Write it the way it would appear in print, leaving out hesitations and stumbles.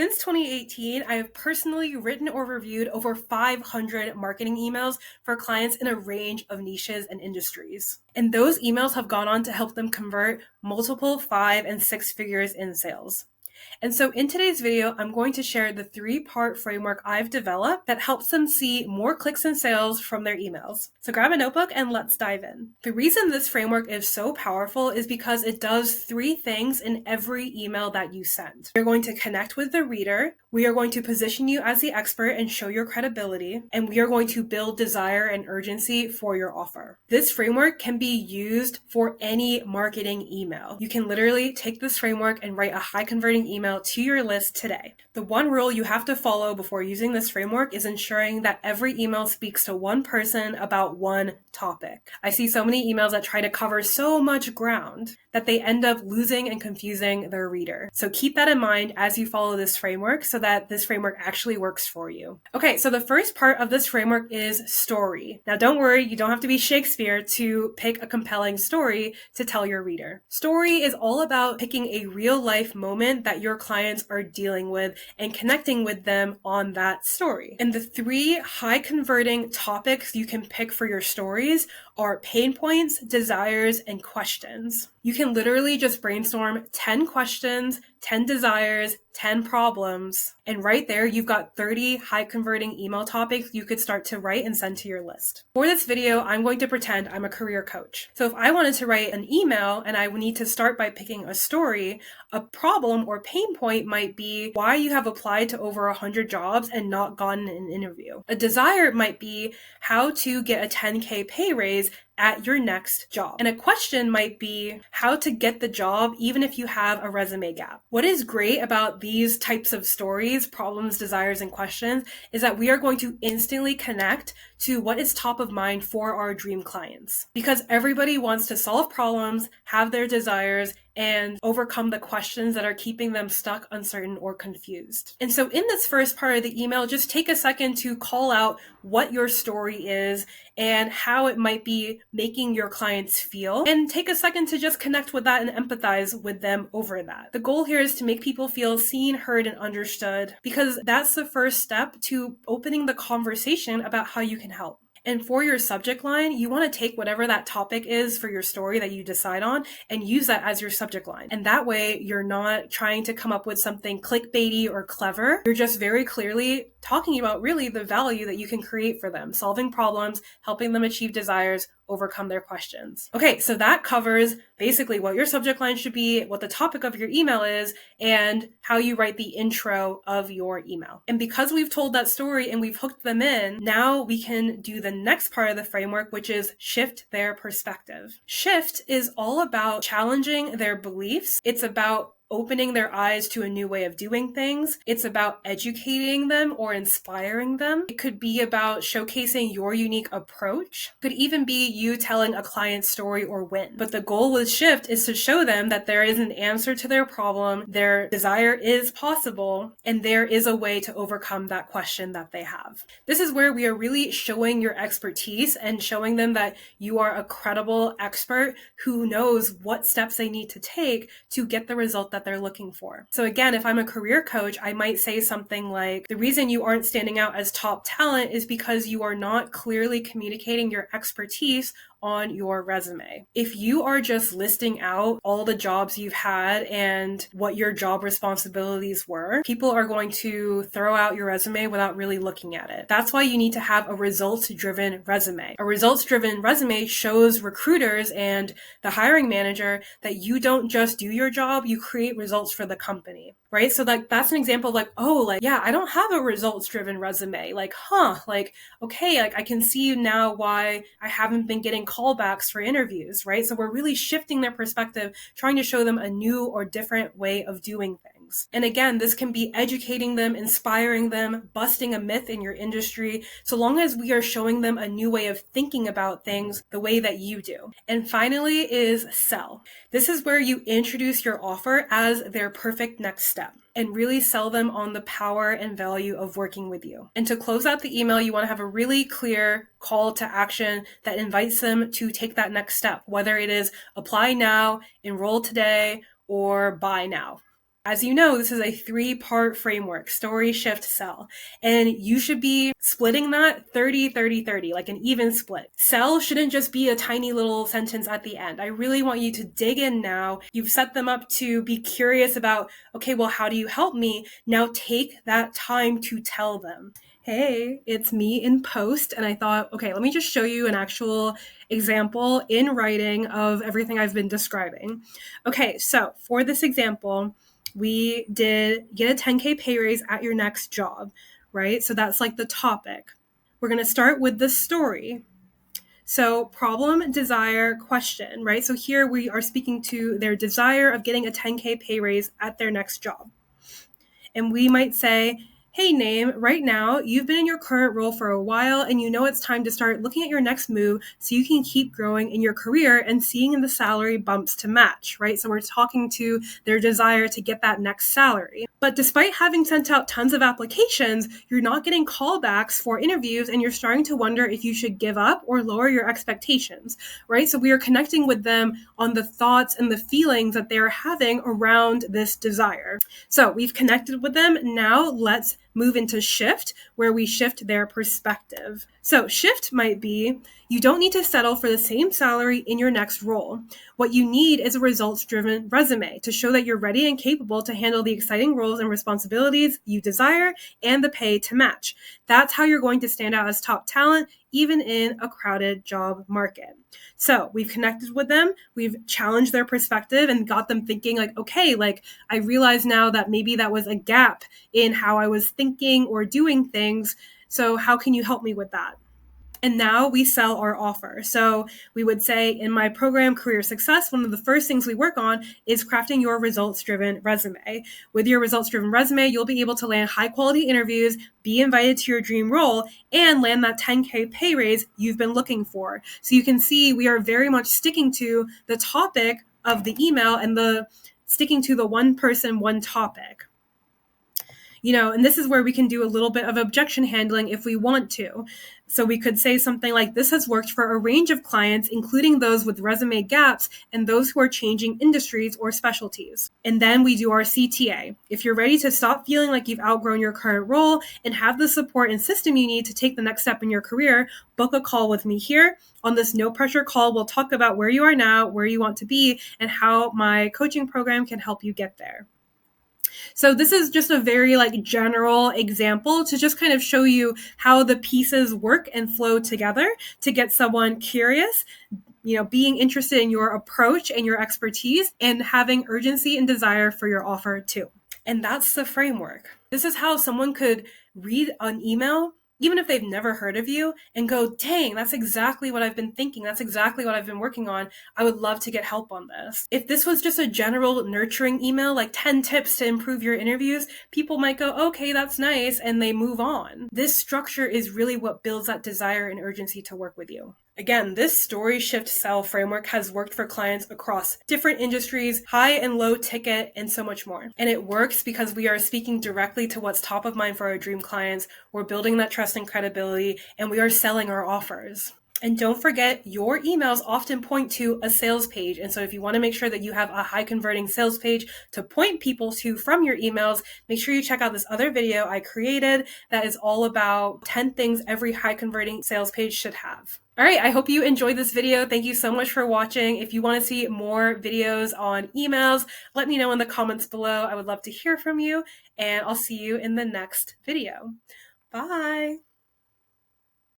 Since 2018, I have personally written or reviewed over 500 marketing emails for clients in a range of niches and industries. And those emails have gone on to help them convert multiple 5 and 6 figures in sales. And so in today's video, I'm going to share the 3-part framework I've developed that helps them see more clicks and sales from their emails. So grab a notebook and let's dive in. The reason this framework is so powerful is because it does 3 things in every email that you send. You're going to connect with the reader, we are going to position you as the expert and show your credibility, and we are going to build desire and urgency for your offer. This framework can be used for any marketing email. You can literally take this framework and write a high converting email to your list today. The one rule you have to follow before using this framework is ensuring that every email speaks to one person about one topic. I see so many emails that try to cover so much ground that they end up losing and confusing their reader. So keep that in mind as you follow this framework so that this framework actually works for you. Okay, so the first part of this framework is story. Now don't worry, you don't have to be Shakespeare to pick a compelling story to tell your reader. Story is all about picking a real life moment that your clients are dealing with and connecting with them on that story. And the 3 high converting topics you can pick for your stories are pain points, desires, and questions. You can literally just brainstorm 10 questions, 10 desires, 10 problems, and right there you've got 30 high converting email topics you could start to write and send to your list. For this video, I'm going to pretend I'm a career coach. So if I wanted to write an email and I would need to start by picking a story, a problem or pain point might be why you have applied to over 100 jobs and not gotten an interview. A desire might be how to get a 10K pay raise at your next job. And a question might be how to get the job even if you have a resume gap. What is great about these types of stories, problems, desires, and questions is that we are going to instantly connect to what is top of mind for our dream clients. Because everybody wants to solve problems, have their desires, and overcome the questions that are keeping them stuck, uncertain, or confused. And so in this first part of the email, just take a second to call out what your story is and how it might be making your clients feel. And take a second to just connect with that and empathize with them over that. The goal here is to make people feel seen, heard, and understood, because that's the first step to opening the conversation about how you can help. And for your subject line, you want to take whatever that topic is for your story that you decide on and use that as your subject line. And that way you're not trying to come up with something clickbaity or clever. You're just very clearly talking about really the value that you can create for them, solving problems, helping them achieve desires, overcome their questions. Okay, so that covers basically what your subject line should be, what the topic of your email is, and how you write the intro of your email. And because we've told that story and we've hooked them in, now we can do the next part of the framework, which is shift their perspective. Shift is all about challenging their beliefs. It's about opening their eyes to a new way of doing things. It's about educating them or inspiring them. It could be about showcasing your unique approach. It could even be you telling a client's story or win. But the goal with Shift is to show them that there is an answer to their problem, their desire is possible, and there is a way to overcome that question that they have. This is where we are really showing your expertise and showing them that you are a credible expert who knows what steps they need to take to get the result that they're looking for. So again, if I'm a career coach, I might say something like, the reason you aren't standing out as top talent is because you are not clearly communicating your expertise on your resume. If you are just listing out all the jobs you've had and what your job responsibilities were, people are going to throw out your resume without really looking at it. That's why you need to have a results-driven resume. A results-driven resume shows recruiters and the hiring manager that you don't just do your job, you create results for the company, right? So that's an example of yeah, I don't have a results-driven resume. Okay, I can see now why I haven't been getting callbacks for interviews, right? So we're really shifting their perspective, trying to show them a new or different way of doing things. And again, this can be educating them, inspiring them, busting a myth in your industry, so long as we are showing them a new way of thinking about things the way that you do. And finally is sell. This is where you introduce your offer as their perfect next step and really sell them on the power and value of working with you. And to close out the email, you want to have a really clear call to action that invites them to take that next step, whether it is apply now, enroll today, or buy now. As you know, this is a 3-part framework, story, shift, sell. And you should be splitting that 30, 30, 30, like an even split. Sell shouldn't just be a tiny little sentence at the end. I really want you to dig in now. You've set them up to be curious about, okay, well, how do you help me? Now take that time to tell them. Hey, it's me in post, and I thought, okay, let me just show you an actual example in writing of everything I've been describing. Okay, so for this example, we did get a 10K pay raise at your next job, right? So that's like the topic. We're going to start with the story. So problem, desire, question, right? So here we are speaking to their desire of getting a 10K pay raise at their next job. And we might say, hey, name, right now, you've been in your current role for a while and you know it's time to start looking at your next move so you can keep growing in your career and seeing the salary bumps to match, right? So we're talking to their desire to get that next salary. But despite having sent out tons of applications, you're not getting callbacks for interviews and you're starting to wonder if you should give up or lower your expectations, right? So we are connecting with them on the thoughts and the feelings that they're having around this desire. So we've connected with them. Now let's move into shift, where we shift their perspective. So shift might be, you don't need to settle for the same salary in your next role. What you need is a results-driven resume to show that you're ready and capable to handle the exciting roles and responsibilities you desire and the pay to match. That's how you're going to stand out as top talent, even in a crowded job market. So we've connected with them, we've challenged their perspective and got them thinking like, okay, like I realize now that maybe that was a gap in how I was thinking or doing things. So how can you help me with that? And now we sell our offer. So we would say in my program, Career Success, one of the first things we work on is crafting your results-driven resume. With your results-driven resume, you'll be able to land high-quality interviews, be invited to your dream role, and land that 10K pay raise you've been looking for. So you can see we are very much sticking to the topic of the email and sticking to the one person, one topic. And this is where we can do a little bit of objection handling if we want to. So we could say something like, this has worked for a range of clients, including those with resume gaps and those who are changing industries or specialties. And then we do our CTA. If you're ready to stop feeling like you've outgrown your current role and have the support and system you need to take the next step in your career, book a call with me here. On this no pressure call, we'll talk about where you are now, where you want to be, and how my coaching program can help you get there. So this is just a very general example to just kind of show you how the pieces work and flow together to get someone curious, being interested in your approach and your expertise and having urgency and desire for your offer too. And that's the framework. This is how someone could read an email, even if they've never heard of you, and go, dang, that's exactly what I've been thinking. That's exactly what I've been working on. I would love to get help on this. If this was just a general nurturing email, like 10 tips to improve your interviews, people might go, okay, that's nice, and they move on. This structure is really what builds that desire and urgency to work with you. Again, this story shift sell framework has worked for clients across different industries, high and low ticket, and so much more. And it works because we are speaking directly to what's top of mind for our dream clients. We're building that trust and credibility, and we are selling our offers. And don't forget, your emails often point to a sales page. And so if you want to make sure that you have a high converting sales page to point people to from your emails, make sure you check out this other video I created that is all about 10 things every high converting sales page should have. All right, I hope you enjoyed this video. Thank you so much for watching. If you want to see more videos on emails, let me know in the comments below. I would love to hear from you, and I'll see you in the next video. Bye.